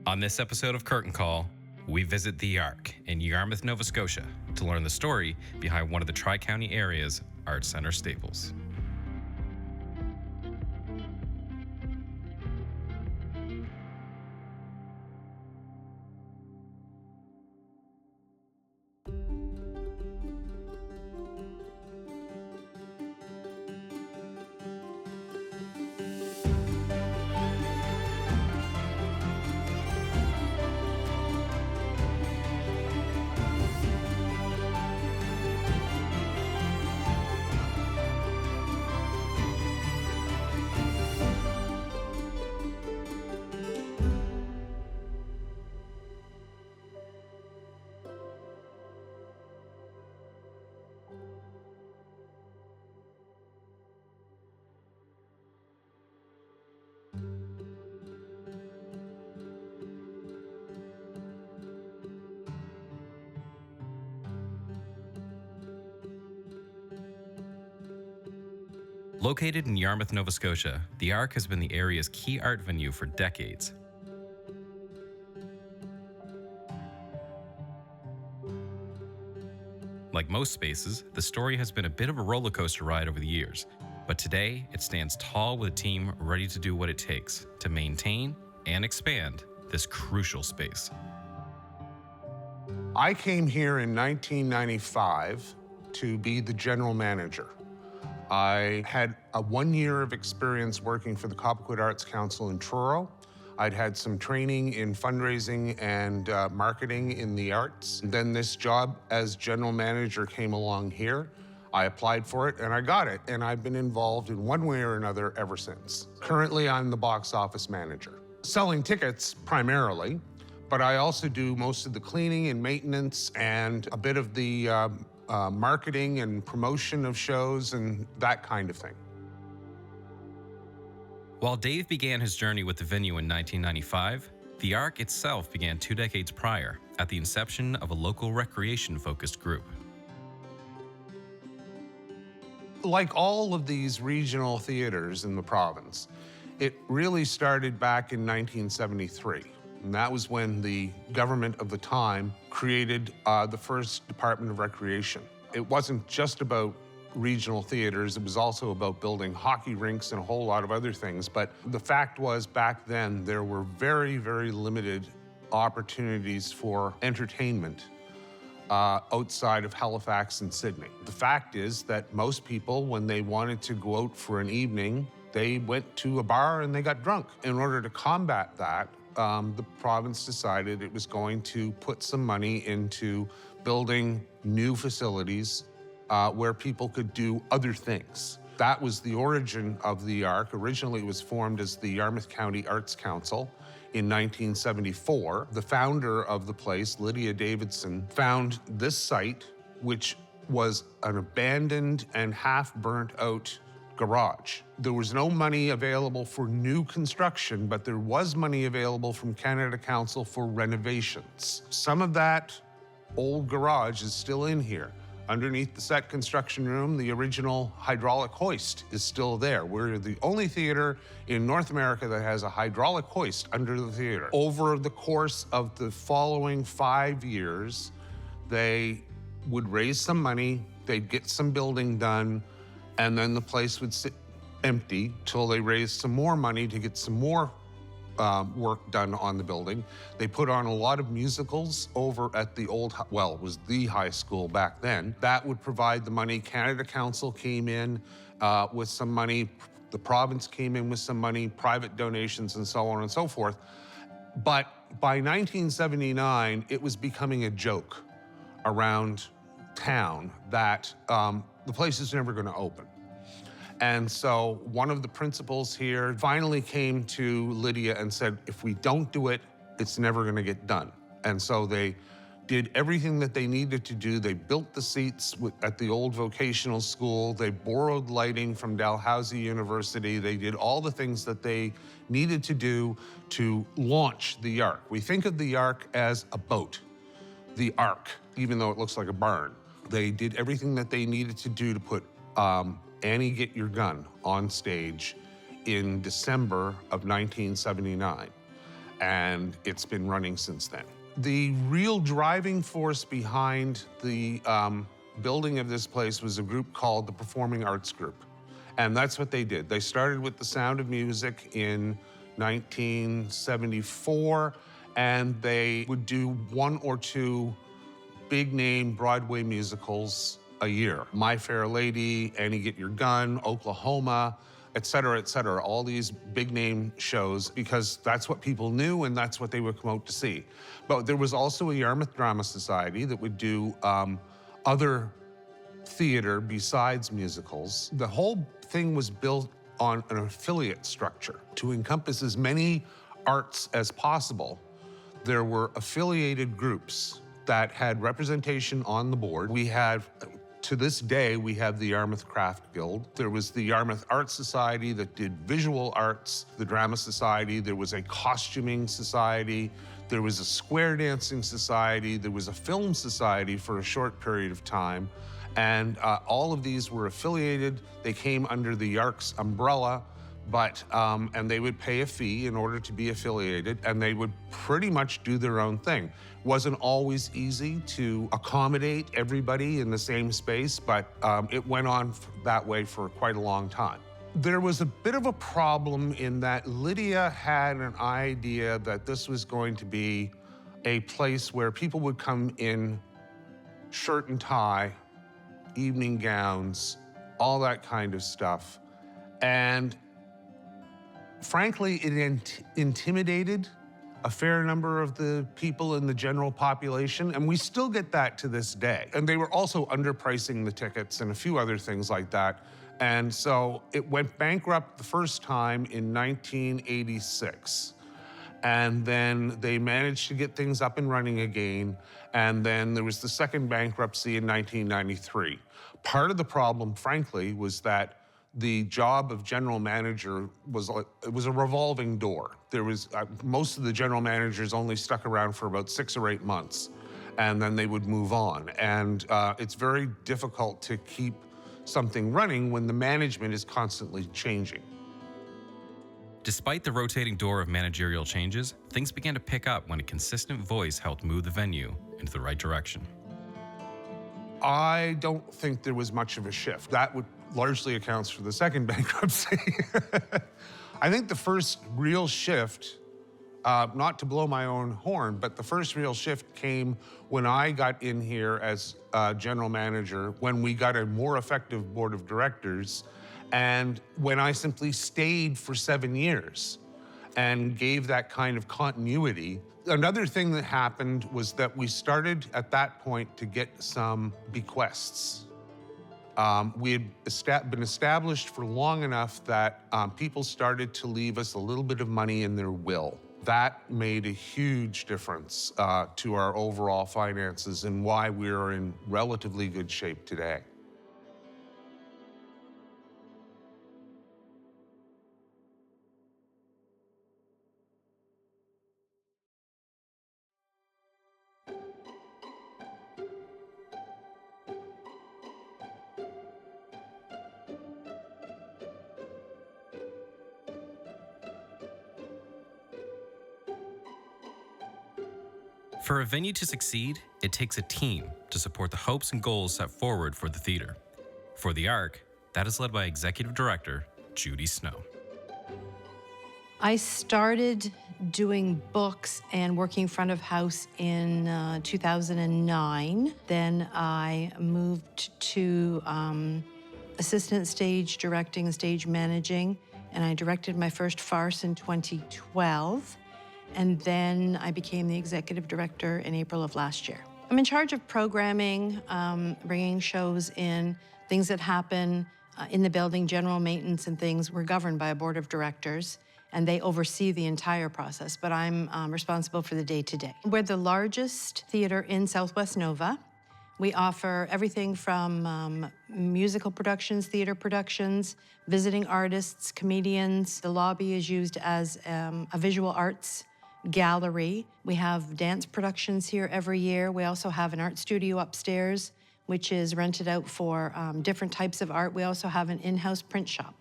On this episode of Curtain Call, we visit the Ark in Yarmouth, Nova Scotia to learn the story behind one of the Tri-County area's Arts Centre staples. Located in Yarmouth, Nova Scotia, the Ark has been the area's key art venue for decades. Like most spaces, the story has been a bit of a roller coaster ride over the years, but today it stands tall with a team ready to do what it takes to maintain and expand this crucial space. I came here in 1995 to be the general manager. I had a 1 year of experience working for the Cobequid Arts Council in Truro. I'd had some training in fundraising and marketing in the arts. Then this job as general manager came along here. I applied for it and I got it, and I've been involved in one way or another ever since. Currently, I'm the box office manager. Selling tickets primarily, but I also do most of the cleaning and maintenance and a bit of the marketing and promotion of shows and that kind of thing. While Dave began his journey with the venue in 1995, the Ark itself began 2 decades prior at the inception of a local recreation-focused group. Like all of these regional theaters in the province, it really started back in 1973. And that was when the government of the time created the first Department of Recreation. It wasn't just about regional theaters, it was also about building hockey rinks and a whole lot of other things. But the fact was, back then, there were very, very limited opportunities for entertainment outside of Halifax and Sydney. The fact is that most people, when they wanted to go out for an evening, they went to a bar and they got drunk. In order to combat that, the province decided it was going to put some money into building new facilities where people could do other things. That was the origin of the Ark. Originally, it was formed as the Yarmouth County Arts Council in 1974. The founder of the place, Lydia Davidson, found this site, which was an abandoned and half-burnt out garage. There was no money available for new construction, but there was money available from Canada Council for renovations. Some of that old garage is still in here. Underneath the set construction room, the original hydraulic hoist is still there. We're the only theater in North America that has a hydraulic hoist under the theater. Over the course of the following 5 years, they would raise some money, they'd get some building done, and then the place would sit empty till they raised some more money to get some more work done on the building. They put on a lot of musicals over at the old, well, it was the high school back then. That would provide the money. Canada Council came in with some money. The province came in with some money, private donations, and so on and so forth. But by 1979, it was becoming a joke around town that the place is never going to open. And so one of the principals here finally came to Lydia and said, if we don't do it, it's never going to get done. And so they did everything that they needed to do. They built the seats at the old vocational school. They borrowed lighting from Dalhousie University. They did all the things that they needed to do to launch the Ark. We think of the Ark as a boat, the Ark, even though it looks like a barn. They did everything that they needed to do to put Annie Get Your Gun on stage in December of 1979. and it's been running since then. The real driving force behind the building of this place was a group called the Performing Arts Group. And that's what they did. They started with The Sound of Music in 1974, and they would do 1 or 2 big-name Broadway musicals a year. My Fair Lady, Annie Get Your Gun, Oklahoma, et cetera, all these big-name shows, because that's what people knew and that's what they would come out to see. But there was also a Yarmouth Drama Society that would do other theater besides musicals. The whole thing was built on an affiliate structure to encompass as many arts as possible. There were affiliated groups that had representation on the board. We have, to this day, we have the Yarmouth Craft Guild. There was the Yarmouth Art Society that did visual arts, the Drama Society. There was a costuming society. There was a square dancing society. There was a film society for a short period of time. And all of these were affiliated. They came under the YARCS umbrella, and they would pay a fee in order to be affiliated, and they would pretty much do their own thing. Wasn't always easy to accommodate everybody in the same space, but it went on that way for quite a long time. There was a bit of a problem in that Lydia had an idea that this was going to be a place where people would come in shirt and tie, evening gowns, all that kind of stuff. And frankly, it intimidated a fair number of the people in the general population, and we still get that to this day. And they were also underpricing the tickets and a few other things like that. And so it went bankrupt the first time in 1986. And then they managed to get things up and running again. And then there was the second bankruptcy in 1993. Part of the problem, frankly, was that the job of general manager was a revolving door. There was most of the general managers only stuck around for about 6 or 8 months, and then they would move on. And it's very difficult to keep something running when the management is constantly changing. Despite the rotating door of managerial changes, things began to pick up when a consistent voice helped move the venue into the right direction. I don't think there was much of a shift. That would largely accounts for the second bankruptcy. I think the first real shift, not to blow my own horn, but the first real shift came when I got in here as general manager, when we got a more effective board of directors, and when I simply stayed for 7 years and gave that kind of continuity. Another thing that happened was that we started at that point to get some bequests. We had been established for long enough that people started to leave us a little bit of money in their will. That made a huge difference to our overall finances and why we're in relatively good shape today. For a venue to succeed, it takes a team to support the hopes and goals set forward for the theater. For the ARC, that is led by Executive Director Judy Snow. I started doing books and working front of house in 2009. Then I moved to assistant stage directing and stage managing, and I directed my first farce in 2012. And then I became the executive director in April of last year. I'm in charge of programming, bringing shows in, things that happen in the building, general maintenance and things. We're governed by a board of directors, and they oversee the entire process, but I'm responsible for the day-to-day. We're the largest theater in Southwest Nova. We offer everything from musical productions, theater productions, visiting artists, comedians. The lobby is used as a visual arts gallery. We have dance productions here every year. We also have an art studio upstairs, which is rented out for different types of art. We also have an in-house print shop.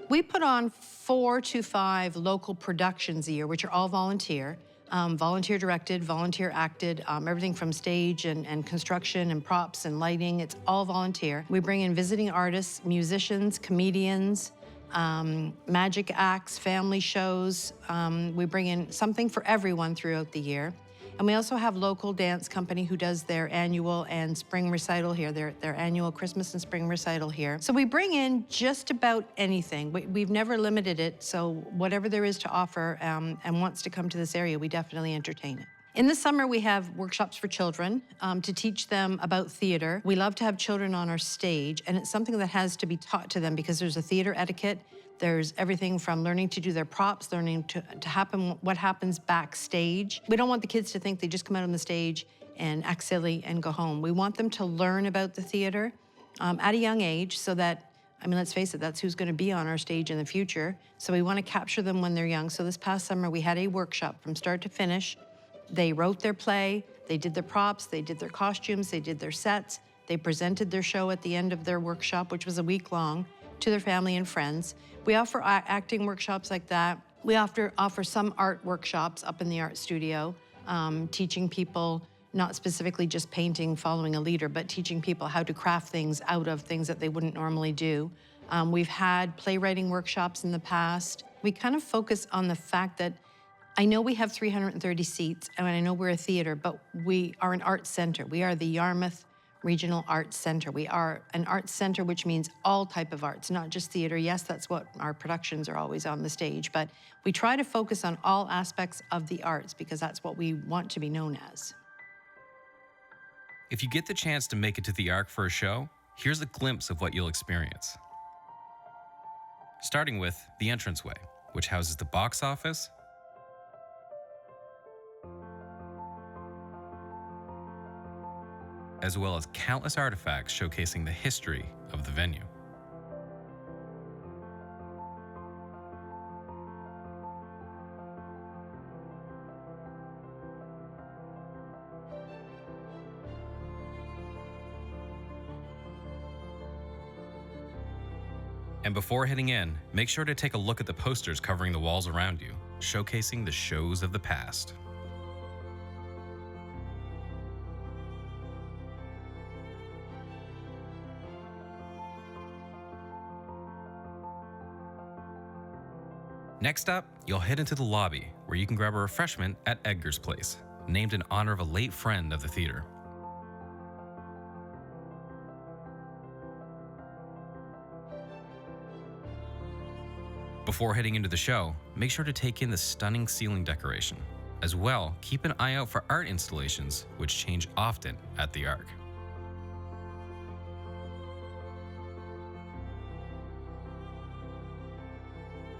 We put on 4 to 5 local productions a year, which are all volunteer. Volunteer directed, volunteer acted, everything from stage and construction and props and lighting, it's all volunteer. We bring in visiting artists, musicians, comedians, magic acts, family shows. We bring in something for everyone throughout the year. And we also have local dance company who does their annual and spring recital here, their annual Christmas and spring recital here. So we bring in just about anything. We've never limited it, so whatever there is to offer and wants to come to this area, we definitely entertain it. In the summer, we have workshops for children to teach them about theater. We love to have children on our stage, and it's something that has to be taught to them because there's a theater etiquette. There's everything from learning to do their props, learning to happen what happens backstage. We don't want the kids to think they just come out on the stage and act silly and go home. We want them to learn about the theater at a young age so that, I mean, let's face it, that's who's going to be on our stage in the future. So we want to capture them when they're young. So this past summer, we had a workshop from start to finish. They wrote their play, they did their props, they did their costumes, they did their sets. They presented their show at the end of their workshop, which was a week long, to their family and friends. We offer acting workshops like that. We offer some art workshops up in the art studio, teaching people not specifically just painting, following a leader, but teaching people how to craft things out of things that they wouldn't normally do. We've had playwriting workshops in the past. We kind of focus on the fact that I know we have 330 seats, and I know we're a theater, but we are an arts center. We are the Yarmouth Regional Arts Center. We are an arts center, which means all type of arts, not just theater. Yes, that's what our productions are always on the stage, but we try to focus on all aspects of the arts because that's what we want to be known as. If you get the chance to make it to the Arc for a show, here's a glimpse of what you'll experience. Starting with the entranceway, which houses the box office, as well as countless artifacts showcasing the history of the venue. And before heading in, make sure to take a look at the posters covering the walls around you, showcasing the shows of the past. Next up, you'll head into the lobby, where you can grab a refreshment at Edgar's Place, named in honor of a late friend of the theater. Before heading into the show, make sure to take in the stunning ceiling decoration. As well, keep an eye out for art installations, which change often at the Arc.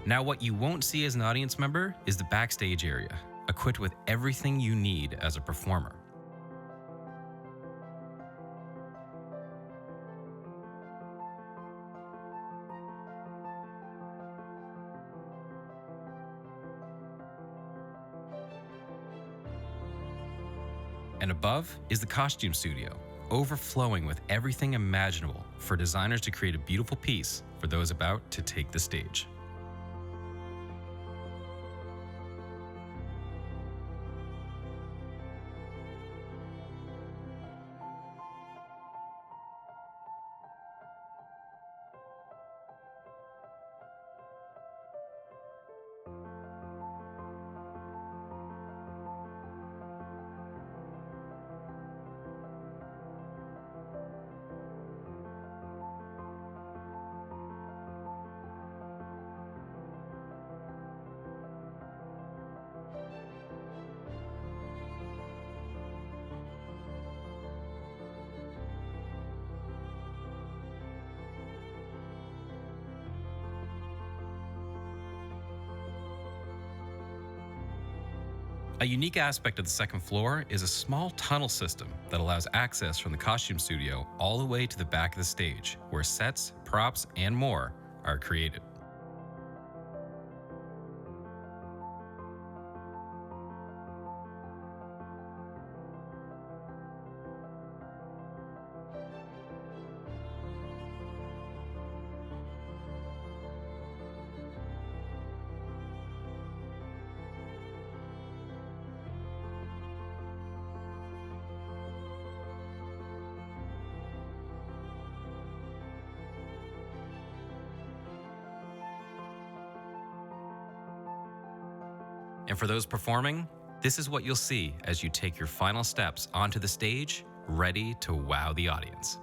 Now, what you won't see as an audience member is the backstage area, equipped with everything you need as a performer. And above is the costume studio, overflowing with everything imaginable for designers to create a beautiful piece for those about to take the stage. A unique aspect of the second floor is a small tunnel system that allows access from the costume studio all the way to the back of the stage, where sets, props, and more are created. And for those performing, this is what you'll see as you take your final steps onto the stage, ready to wow the audience.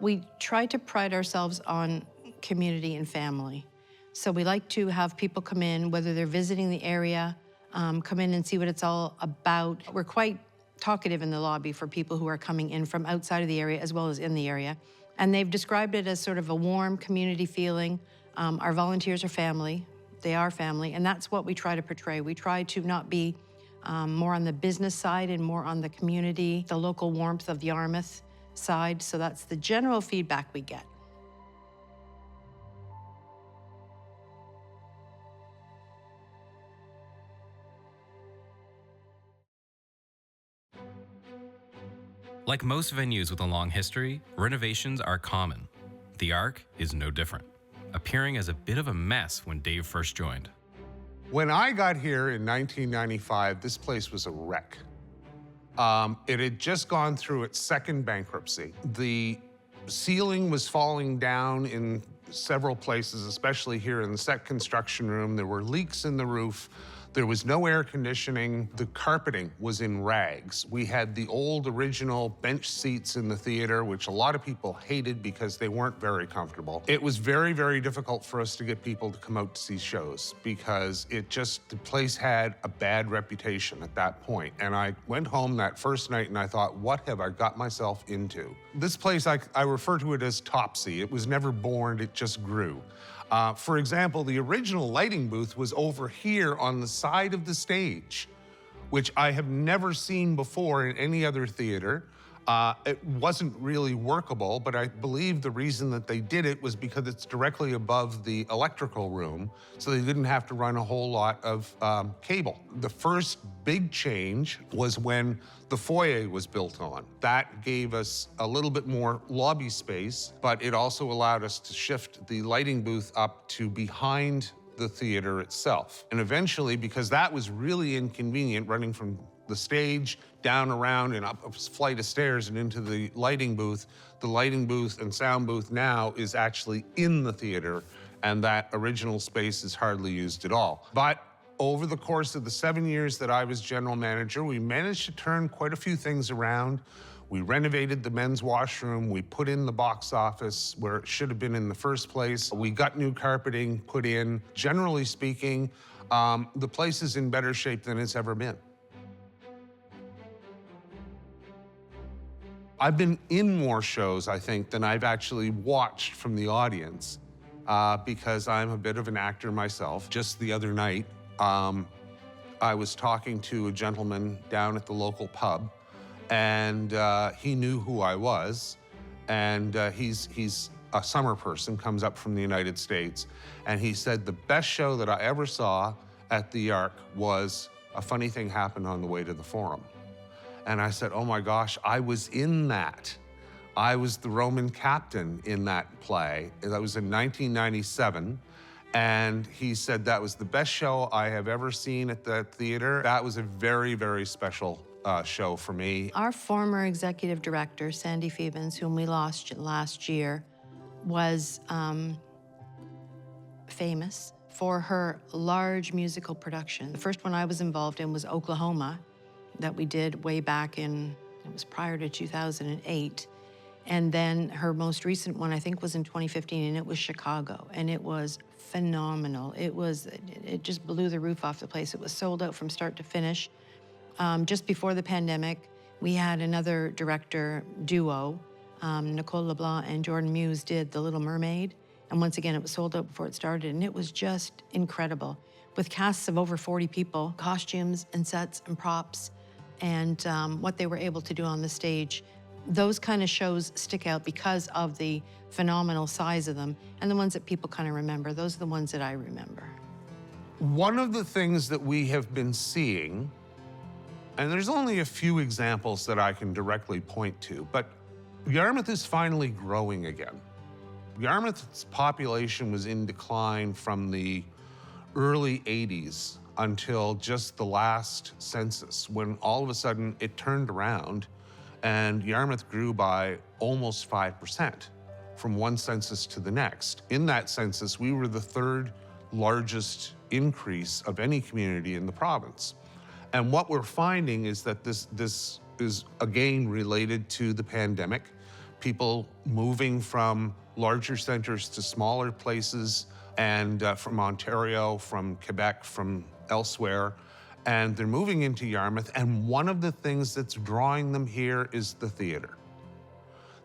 We try to pride ourselves on community and family. So we like to have people come in, whether they're visiting the area, come in and see what it's all about. We're quite talkative in the lobby for people who are coming in from outside of the area as well as in the area. And they've described it as sort of a warm community feeling. Our volunteers are family. They are family, and that's what we try to portray. We try to not be more on the business side and more on the community, the local warmth of Yarmouth side. So that's the general feedback we get. Like most venues with a long history, renovations are common. The Arc is no different, appearing as a bit of a mess when Dave first joined. When I got here in 1995, this place was a wreck. It had just gone through its second bankruptcy. The ceiling was falling down in several places, especially here in the set construction room. There were leaks in the roof. There was no air conditioning. The carpeting was in rags. We had the old original bench seats in the theater, which a lot of people hated because they weren't very comfortable. It was very, very difficult for us to get people to come out to see shows because the place had a bad reputation at that point. And I went home that first night and I thought, what have I got myself into? This place, I refer to it as Topsy. It was never born, it just grew. For example, the original lighting booth was over here on the side of the stage, which I have never seen before in any other theater. It wasn't really workable, but I believe the reason that they did it was because it's directly above the electrical room, so they didn't have to run a whole lot of cable. The first big change was when the foyer was built on. That gave us a little bit more lobby space, but it also allowed us to shift the lighting booth up to behind the theater itself. And eventually, because that was really inconvenient, running from the stage down around and up a flight of stairs and into the lighting booth and sound booth now is actually in the theater, and that original space is hardly used at all. But over the course of the 7 years that I was general manager, we managed to turn quite a few things around. We renovated the men's washroom. We put in the box office where it should have been in the first place. We got new carpeting put in. Generally speaking, the place is in better shape than it's ever been. I've been in more shows, I think, than I've actually watched from the audience because I'm a bit of an actor myself. Just the other night, I was talking to a gentleman down at the local pub, and he knew who I was, and he's a summer person, comes up from the United States, and he said the best show that I ever saw at the Arc was A Funny Thing Happened on the Way to the Forum. And I said, oh my gosh, I was in that. I was the Roman captain in that play. That was in 1997. And he said that was the best show I have ever seen at that theater. That was a very, very special show for me. Our former executive director, Sandy Phoebens, whom we lost last year, was famous for her large musical production. The first one I was involved in was Oklahoma, that we did way back in, it was prior to 2008. And then her most recent one, I think, was in 2015, and it was Chicago, and it was phenomenal. It just blew the roof off the place. It was sold out from start to finish. Just before the pandemic, we had another director duo, Nicole LeBlanc and Jordan Muse did The Little Mermaid, and once again, it was sold out before it started, and it was just incredible. With casts of over 40 people, costumes and sets and props, and what they were able to do on the stage. Those kind of shows stick out because of the phenomenal size of them, and the ones that people kind of remember. Those are the ones that I remember. One of the things that we have been seeing, and there's only a few examples that I can directly point to, but Yarmouth is finally growing again. Yarmouth's population was in decline from the early 80s until just the last census, when all of a sudden it turned around and Yarmouth grew by almost 5% from one census to the next. In that census, we were the third largest increase of any community in the province. And what we're finding is that this is again related to the pandemic, people moving from larger centers to smaller places, and from Ontario, from Quebec, from elsewhere, and they're moving into Yarmouth. And one of the things that's drawing them here is the theater.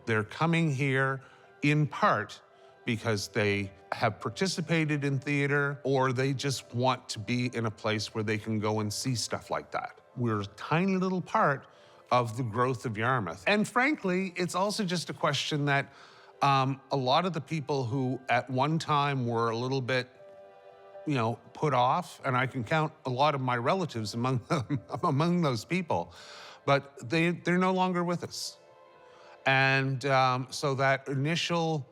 They're coming here in part because they have participated in theater, or they just want to be in a place where they can go and see stuff like that. We're a tiny little part of the growth of Yarmouth. And frankly, it's also just a question that a lot of the people who at one time were a little bit, put off, and I can count a lot of my relatives among among those people, but they're no longer with us. And so that initial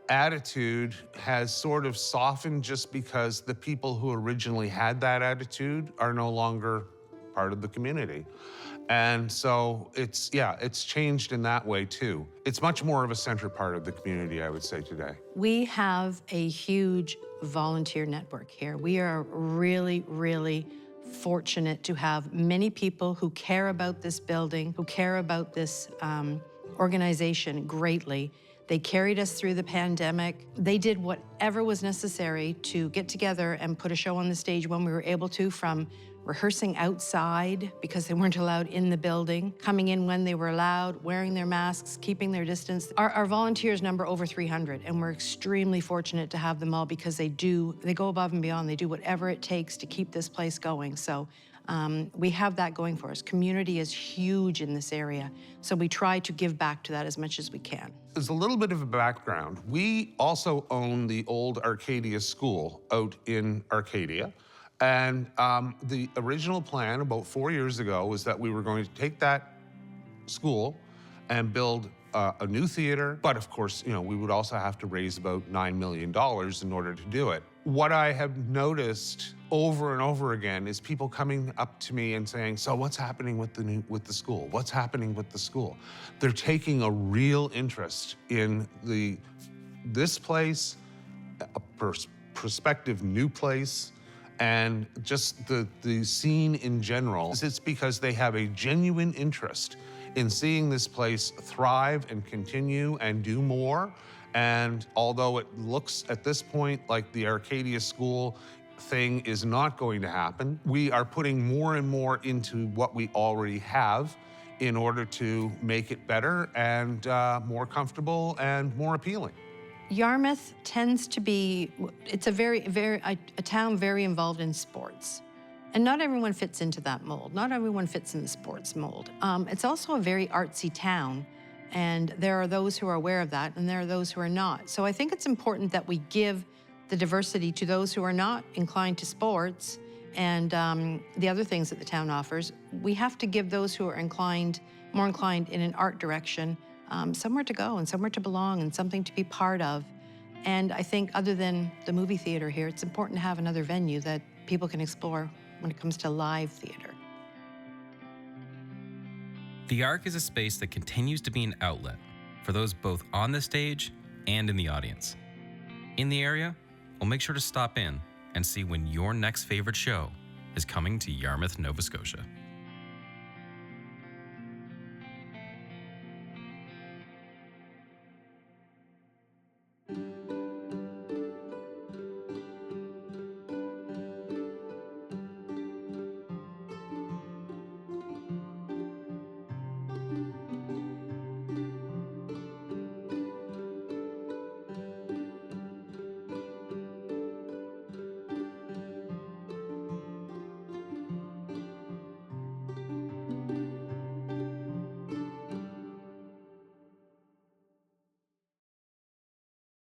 attitude has sort of softened just because the people who originally had that attitude are no longer part of the community. And so it's changed in that way too. It's much more of a center part of the community, I would say, today. We have a huge volunteer network here. We are really, really fortunate to have many people who care about this building, who care about this organization greatly. They carried us through the pandemic. They did whatever was necessary to get together and put a show on the stage when we were able to, from rehearsing outside because they weren't allowed in the building, coming in when they were allowed, wearing their masks, keeping their distance. Our volunteers number over 300, and we're extremely fortunate to have them all because they go above and beyond. They do whatever it takes to keep this place going. So we have that going for us. Community is huge in this area, so we try to give back to that as much as we can. As a little bit of a background, we also own the old Arcadia School out in Arcadia. And the original plan about 4 years ago was that we were going to take that school and build a new theater. But of course, we would also have to raise about $9 million in order to do it. What I have noticed over and over again is people coming up to me and saying, so what's happening with the school? What's happening with the school? They're taking a real interest in this place, a prospective new place, and just the scene in general. It's because they have a genuine interest in seeing this place thrive and continue and do more. And although it looks at this point like the Arcadia School thing is not going to happen, we are putting more and more into what we already have in order to make it better and more comfortable and more appealing. Yarmouth tends to be, it's a town very involved in sports. And not everyone fits into that mold. Not everyone fits in the sports mold. It's also a very artsy town, and there are those who are aware of that, and there are those who are not. So I think it's important that we give the diversity to those who are not inclined to sports and the other things that the town offers. We have to give those who are more inclined in an art direction, somewhere to go and somewhere to belong and something to be part of. And I think other than the movie theater here, it's important to have another venue that people can explore when it comes to live theater. The Arc is a space that continues to be an outlet for those both on the stage and in the audience. In the area, we'll make sure to stop in and see when your next favorite show is coming to Yarmouth, Nova Scotia.